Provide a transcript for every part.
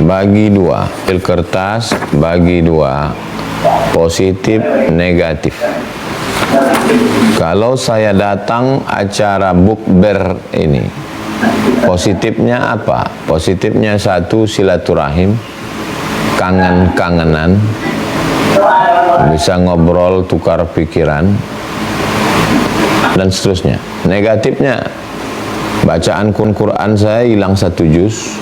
bagi dua, kertas bagi dua, positif negatif. Kalau saya datang acara bukber ini, positifnya apa? Positifnya satu, silaturahim, kangen-kangenan, bisa ngobrol, tukar pikiran, dan seterusnya. Negatifnya, bacaan Quran saya hilang 1 juz.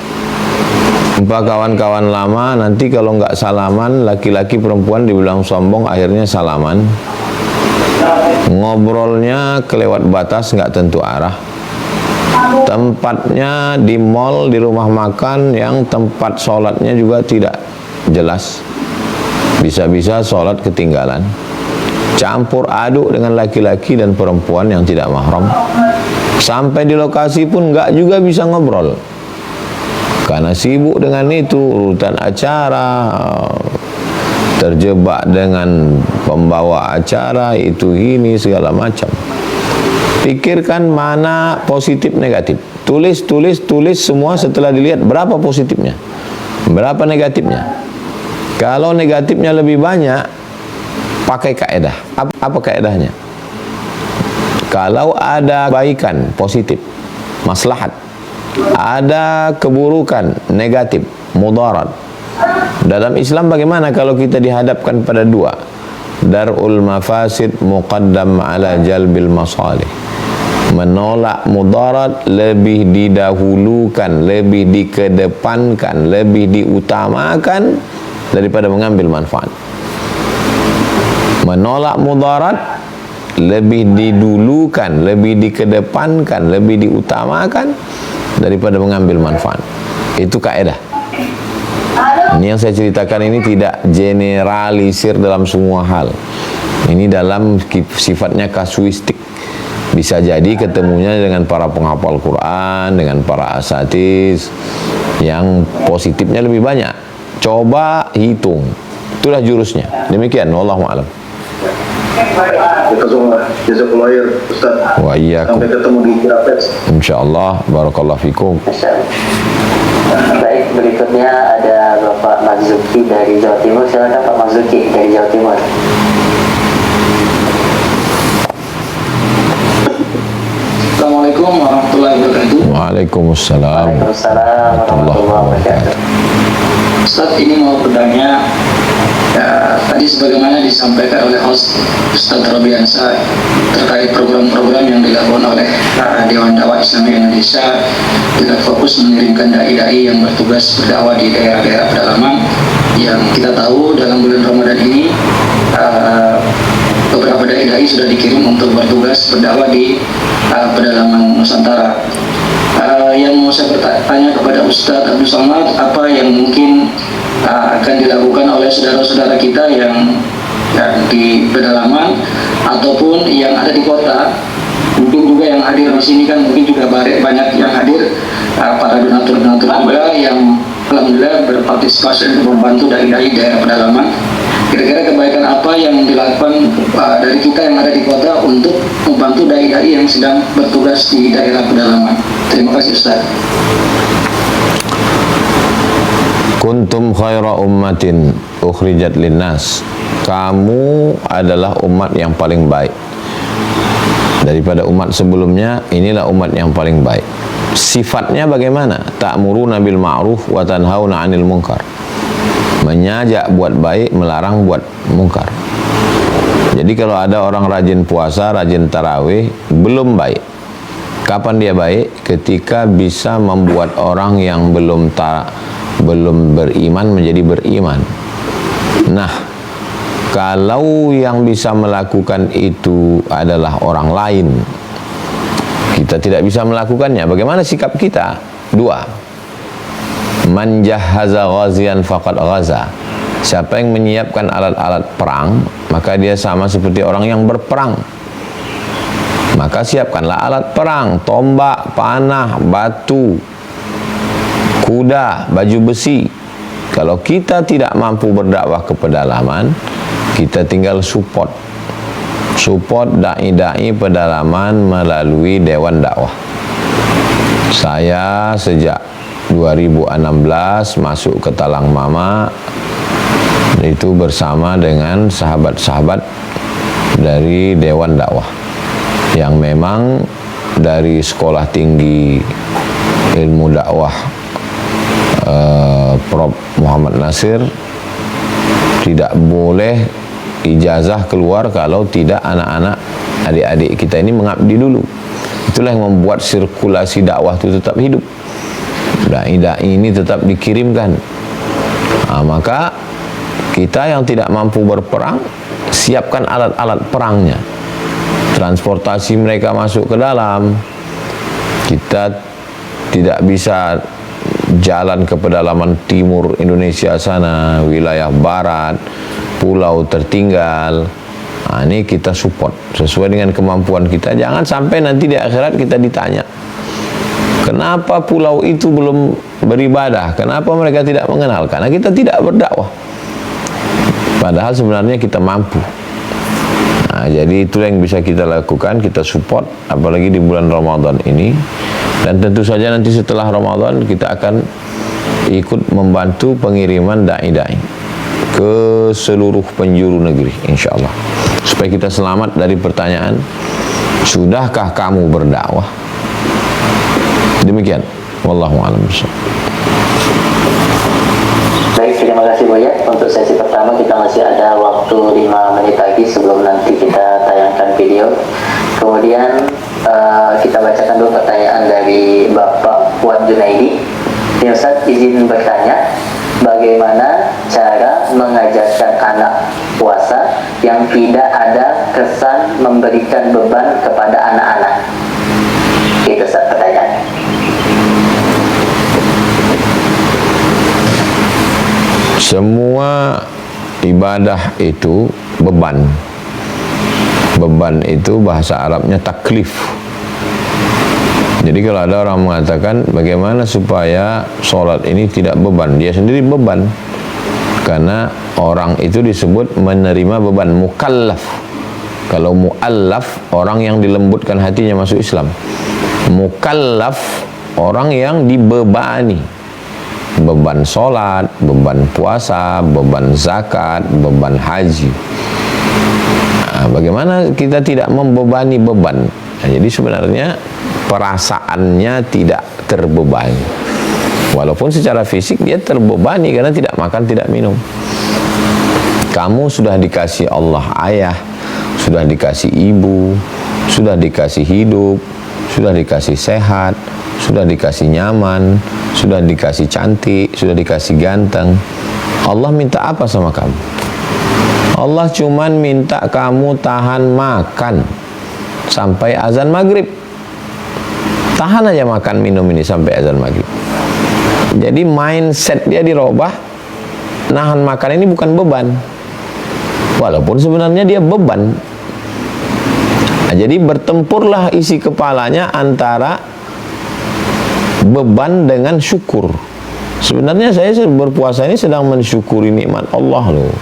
Jumpa kawan-kawan lama, nanti kalau nggak salaman, laki-laki perempuan dibilang sombong, akhirnya salaman. Ngobrolnya kelewat batas, nggak tentu arah. Tempatnya di mall, di rumah makan, yang tempat sholatnya juga tidak jelas. Bisa-bisa sholat ketinggalan. Campur aduk dengan laki-laki dan perempuan yang tidak mahram. Sampai di lokasi pun nggak juga bisa ngobrol, karena sibuk dengan itu, urutan acara, terjebak dengan pembawa acara, itu ini segala macam. Pikirkan mana positif negatif. Tulis semua, setelah dilihat berapa positifnya, berapa negatifnya. Kalau negatifnya lebih banyak, pakai kaedah. Apa kaedahnya? Kalau ada kebaikan positif, maslahat, ada keburukan negatif, mudarat. Dalam Islam bagaimana kalau kita dihadapkan pada dua? Dar'ul mafasid muqaddam ala jalbil masalih. Menolak mudarat lebih didahulukan, lebih dikedepankan, lebih diutamakan daripada mengambil manfaat. Menolak mudarat lebih didulukan, lebih dikedepankan, lebih diutamakan daripada mengambil manfaat. Itu kaedah. Ini yang saya ceritakan ini tidak generalisir dalam semua hal. Ini dalam sifatnya kasuistik. Bisa jadi ketemunya dengan para penghafal Quran, dengan para asatiz yang positifnya lebih banyak. Coba hitung. Itulah jurusnya. Demikian, wallahu a'lam. Jazakallah khair Ustaz. Wa iyyakum. Sampai ketemu di Kirapes. Insyaallah, barakallahu fikum. Baik, berikutnya ada Bapak Marzuki dari Jawa Timur. Silakan Pak Marzuki dari Jawa Timur. Assalamualaikum warahmatullahi wabarakatuh. Waalaikumsalam. Waalaikumsalam warahmatullahi wabarakatuh. Ustaz, ini mau bertanya, tadi sebagaimana disampaikan oleh host Ustaz Robiansa terkait program-program yang dilakukan oleh Dewan Dakwah Islam Indonesia dengan fokus mengirimkan dai-dai yang bertugas berdakwah di daerah-daerah pedalaman, yang kita tahu dalam bulan Ramadan ini beberapa dai-dai sudah dikirim untuk bertugas berdakwah di pedalaman Nusantara. Yang mau saya bertanya kepada Ustadz Abdul Somad, apa yang mungkin akan dilakukan oleh saudara-saudara kita yang di pedalaman ataupun yang ada di kota, mungkin juga yang hadir di sini kan mungkin juga banyak yang hadir, para donatur-donatur juga yang alhamdulillah berpartisipasi untuk membantu dari daerah pedalaman. Kira-kira kebaikan apa yang dilakukan dari kita yang ada di kota untuk membantu dai-dai yang sedang bertugas di daerah pedalaman? Terima kasih Ustaz. Kuntum khaira ummatin ukhrijat linnas. Kamu adalah umat yang paling baik. Daripada umat sebelumnya, inilah umat yang paling baik. Sifatnya bagaimana? Ta'muruna bil ma'ruf wa tanhauna 'anil munkar. Mengajak buat baik, melarang buat mungkar. Jadi kalau ada orang rajin puasa, rajin tarawih, belum baik. Kapan dia baik? Ketika bisa membuat orang yang belum beriman menjadi beriman. Nah, kalau yang bisa melakukan itu adalah orang lain, kita tidak bisa melakukannya. Bagaimana sikap kita? Dua. Man jahaza ghazian faqad ghaza. Siapa yang menyiapkan alat-alat perang, maka dia sama seperti orang yang berperang. Maka siapkanlah alat perang, tombak, panah, batu, kuda, baju besi. Kalau kita tidak mampu berdakwah ke pedalaman, kita tinggal support dai-dai pedalaman melalui Dewan Dakwah. Saya sejak 2016 masuk ke Talang Mama, itu bersama dengan sahabat-sahabat dari Dewan Dakwah yang memang dari Sekolah Tinggi Ilmu Dakwah Prof. Muhammad Nasir tidak boleh ijazah keluar kalau tidak anak-anak adik-adik kita ini mengabdi dulu. Itulah yang membuat sirkulasi dakwah itu tetap hidup. Dai-dai ini tetap dikirimkan. Maka kita yang tidak mampu berperang, siapkan alat-alat perangnya. Transportasi mereka masuk ke dalam. Kita tidak bisa jalan ke pedalaman timur Indonesia sana, wilayah barat, pulau tertinggal. Ini kita support sesuai dengan kemampuan kita. Jangan sampai nanti di akhirat kita ditanya, kenapa pulau itu belum beribadah? Kenapa mereka tidak mengenal? Karena kita tidak berdakwah. Padahal sebenarnya kita mampu. Jadi itu yang bisa kita lakukan, kita support, apalagi di bulan Ramadan ini. Dan tentu saja nanti setelah Ramadan kita akan ikut membantu pengiriman dai-dai ke seluruh penjuru negeri, insya Allah. Supaya kita selamat dari pertanyaan, sudahkah kamu berdakwah? Demikian. Wallahu a'lam bishawab. Baik, terima kasih Buya. Untuk sesi pertama kita masih ada waktu 5 menit lagi sebelum nanti kita tayangkan video. Kemudian kita bacakan dulu pertanyaan dari Bapak Fuad Junaidi. Ya Ustaz, izin bertanya, bagaimana cara mengajarkan anak puasa yang tidak ada kesan memberikan beban kepada anak-anak? Itu Ustaz pertanyaan. Semua ibadah itu beban. Beban itu bahasa Arabnya taklif. Jadi kalau ada orang mengatakan bagaimana supaya sholat ini tidak beban, dia sendiri beban. Karena orang itu disebut menerima beban, mukallaf. Kalau muallaf, orang yang dilembutkan hatinya masuk Islam. Mukallaf, orang yang dibebani. Beban sholat, beban puasa, beban zakat, beban haji. Bagaimana kita tidak membebani beban? Jadi sebenarnya perasaannya tidak terbebani. Walaupun secara fisik dia terbebani karena tidak makan, tidak minum. Kamu sudah dikasih Allah ayah, sudah dikasih ibu, sudah dikasih hidup, sudah dikasih sehat, sudah dikasih nyaman, sudah dikasih cantik, sudah dikasih ganteng. Allah minta apa sama kamu? Allah cuman minta kamu tahan makan sampai azan maghrib. Tahan aja makan minum ini sampai azan maghrib. Jadi mindset dia dirubah. Nahan makan ini bukan beban, walaupun sebenarnya dia beban. Jadi bertempurlah isi kepalanya antara beban dengan syukur. Sebenarnya saya berpuasa ini sedang mensyukuri nikmat Allah loh.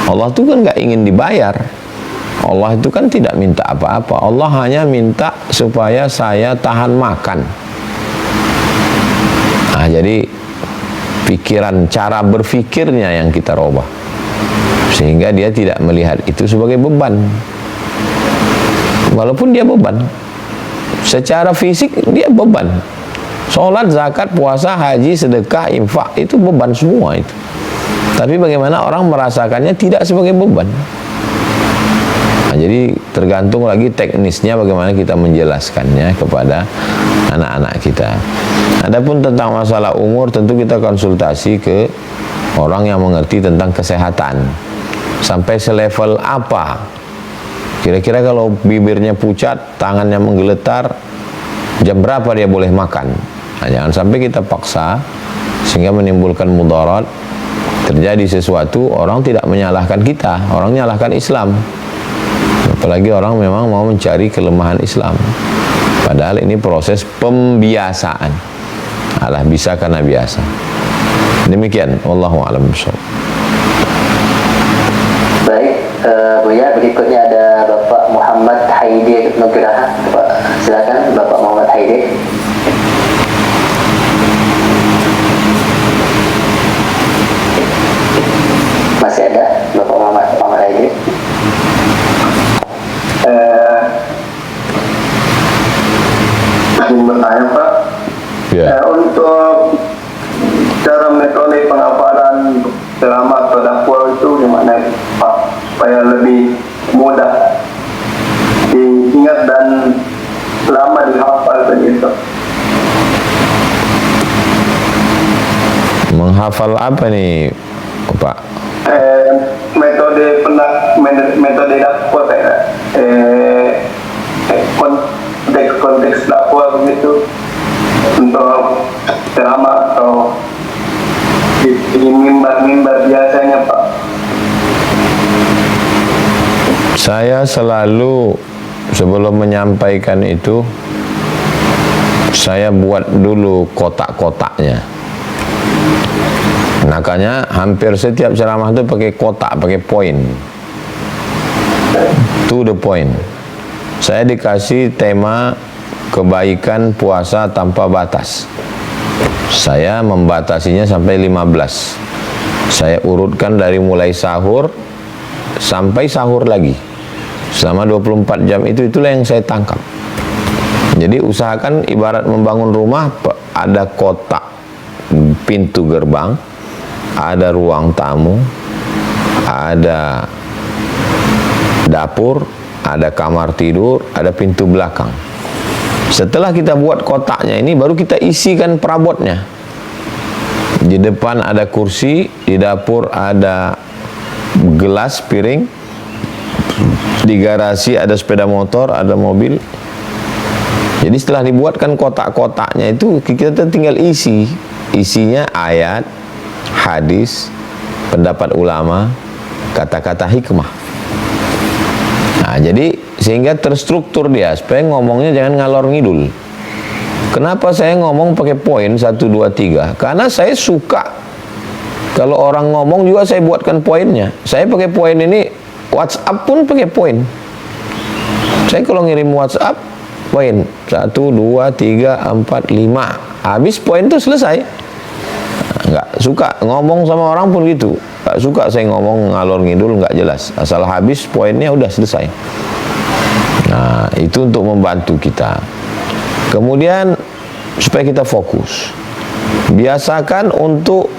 Allah itu kan nggak ingin dibayar. Allah itu kan tidak minta apa-apa. Allah hanya minta supaya saya tahan makan. Jadi pikiran, cara berfikirnya yang kita rubah, sehingga dia tidak melihat itu sebagai beban. Walaupun dia beban, secara fisik dia beban. Sholat, zakat, puasa, haji, sedekah, infak itu beban semua itu. Tapi bagaimana orang merasakannya tidak sebagai beban. Jadi tergantung lagi teknisnya bagaimana kita menjelaskannya kepada anak-anak kita. Adapun tentang masalah umur, tentu kita konsultasi ke orang yang mengerti tentang kesehatan. Sampai selevel apa? Kira-kira kalau bibirnya pucat, tangannya menggeletar, jam berapa dia boleh makan? Jangan sampai kita paksa sehingga menimbulkan mudarat. Terjadi sesuatu, orang tidak menyalahkan kita, orang menyalahkan Islam. Apalagi orang memang mau mencari kelemahan Islam. Padahal ini proses pembiasaan. Allah bisa karena biasa. Demikian, wallahu a'lam bishawab. Baik, Buya, berikutnya ada Bapak Muhammad Haidir Nugraha. Silakan Bapak Muhammad Haidir. menghafal apa nih, Pak? Metode dakwah kayak konteks dakwah begitu untuk ceramah atau di mimbar biasanya, Pak. Saya selalu sebelum menyampaikan itu saya buat dulu kotak-kotaknya. Makanya hampir setiap ceramah itu pakai kotak, pakai poin. To the point. Saya dikasih tema kebaikan puasa tanpa batas. Saya membatasinya sampai 15. Saya urutkan dari mulai sahur sampai sahur lagi. Selama 24 jam itulah yang saya tangkap. Jadi usahakan ibarat membangun rumah, ada kotak pintu gerbang, ada ruang tamu, ada dapur, ada kamar tidur, ada pintu belakang. Setelah kita buat kotaknya ini, baru kita isikan perabotnya. Di depan ada kursi, di dapur ada gelas, piring, di garasi ada sepeda motor, ada mobil. Jadi setelah dibuatkan kotak-kotaknya itu, kita tinggal isi. Isinya ayat, hadis, pendapat ulama, kata-kata hikmah. Nah, jadi sehingga terstruktur dia, supaya ngomongnya jangan ngalor ngidul. Kenapa saya ngomong pakai poin 1, 2, 3? Karena saya suka kalau orang ngomong juga saya buatkan poinnya. Saya pakai poin ini, WhatsApp pun pakai poin. Saya kalau ngirim WhatsApp, poin 1, 2, 3, 4, 5. Habis poin itu selesai. Nggak suka ngomong sama orang pun gitu. Nggak suka saya ngomong ngalor ngidul, nggak jelas. Asal habis poinnya udah selesai. Nah, itu untuk membantu kita. Kemudian supaya kita fokus. Biasakan untuk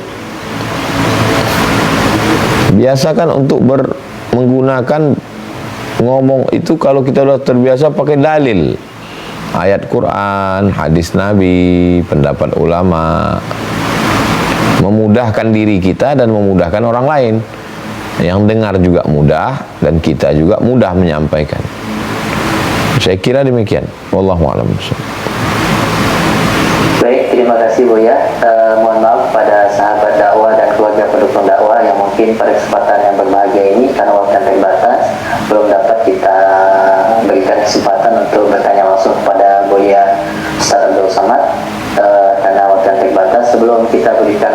menggunakan ngomong itu kalau kita sudah terbiasa pakai dalil. Ayat Quran, hadis Nabi, pendapat ulama. Memudahkan diri kita dan memudahkan orang lain. Yang dengar juga mudah dan kita juga mudah menyampaikan. Saya kira demikian. Wallahu a'lam. Baik, terima kasih Buya. Mohon maaf pada sahabat dakwah dan keluarga pendukung dakwah yang mungkin pada kesempatan yang berbahagia ini karena waktu yang terbatas belum dapat kita berikan kesempatan untuk bertanya langsung kepada Buya Ustaz Abdul Somad. Karena waktu yang terbatas, sebelum kita berikan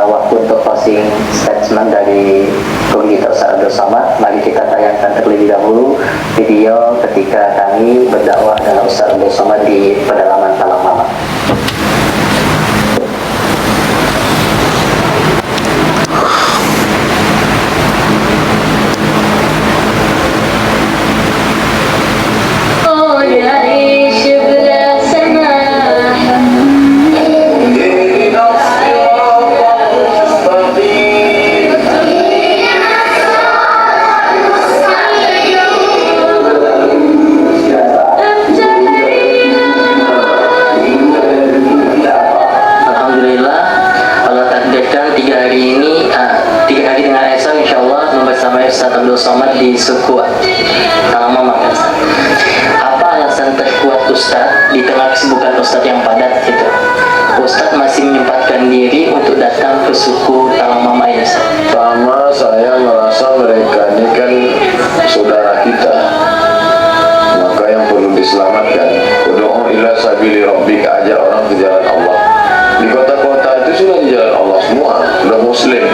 waktu untuk closing statement dari guru kita Ustaz Abdul Somad, mari kita tayangkan terlebih dahulu video ketika kami berdakwah dengan Ustaz Abdul Somad di pedalaman Talang Mama. Di suku Talang Mama, kan? Apa alasan terkuat Ustadz di tengah kesibukan Ustadz yang padat itu? Ustadz masih menyempatkan diri untuk datang ke suku Talang Mama ini, Ustadz? Pertama, saya merasa mereka ini kan saudara kita, maka yang perlu diselamatkan. Ud'u ila sabili rabbika, ajak orang ke jalan Allah. Di kota-kota itu sudah di jalan Allah semua, sudah muslim.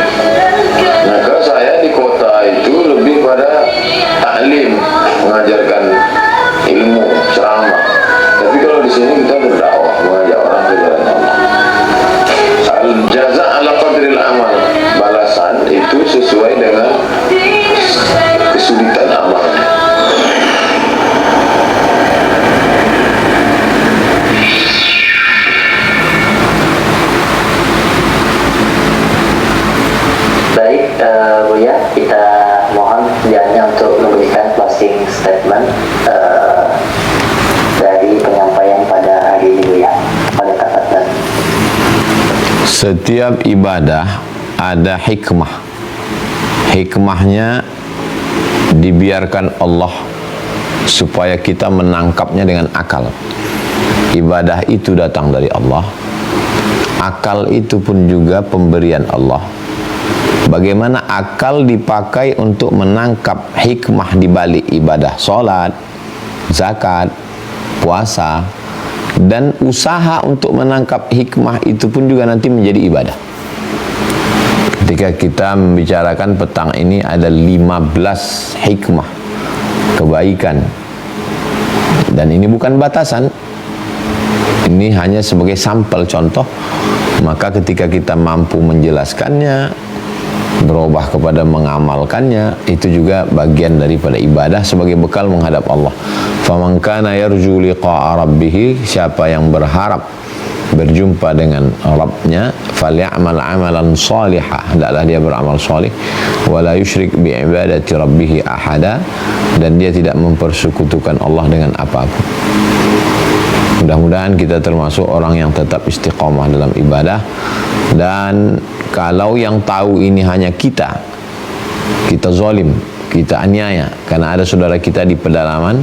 Maka saya di kota itu lebih pada taklim, mengajarkan ilmu, ceramah. Tapi kalau di sini kita berdakwah, mengajak orang ke jalan Allah. Al jaza ala qadril amal, balasan itu sesuai dengan kesulitan amalnya. Baik, Buya, kita mohon dianya untuk memberikan closing statement dari penyampaian pada hari ini, Buya. Pada tafadhol. Setiap ibadah ada hikmah. Hikmahnya dibiarkan Allah supaya kita menangkapnya dengan akal. Ibadah itu datang dari Allah. Akal itu pun juga pemberian Allah. Bagaimana akal dipakai untuk menangkap hikmah di balik ibadah salat, zakat, puasa, dan usaha untuk menangkap hikmah itu pun juga nanti menjadi ibadah. Ketika kita membicarakan petang ini ada 15 hikmah kebaikan, dan ini bukan batasan, ini hanya sebagai sampel contoh. Maka ketika kita mampu menjelaskannya, berubah kepada mengamalkannya, itu juga bagian daripada ibadah sebagai bekal menghadap Allah. Faman kana yarju liqa'a rabbih, siapa yang berharap berjumpa dengan Rabbnya, falyamal amalan salihah, hendaklah dia beramal salih, wala yusyrik bi ibadati rabbih ahada, dan dia tidak mempersekutukan Allah dengan apapun. Mudah-mudahan kita termasuk orang yang tetap istiqamah dalam ibadah. Dan kalau yang tahu ini hanya kita zalim, kita aniaya karena ada saudara kita di pedalaman,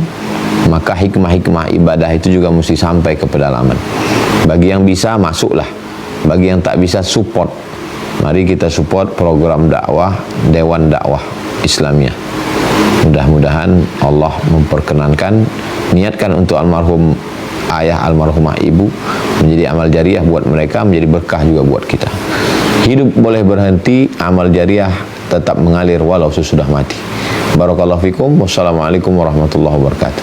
maka hikmah-hikmah ibadah itu juga mesti sampai ke pedalaman. Bagi yang bisa, masuklah. Bagi yang tak bisa, support. Mari kita support program dakwah Dewan Dakwah Islamiyah. Mudah-mudahan Allah memperkenankan, niatkan untuk almarhum ayah, almarhumah ibu, menjadi amal jariah buat mereka, menjadi berkah juga buat kita. Hidup boleh berhenti, amal jariah tetap mengalir walau sesudah mati. Barakallahu fikum. Wassalamualaikum warahmatullahi wabarakatuh.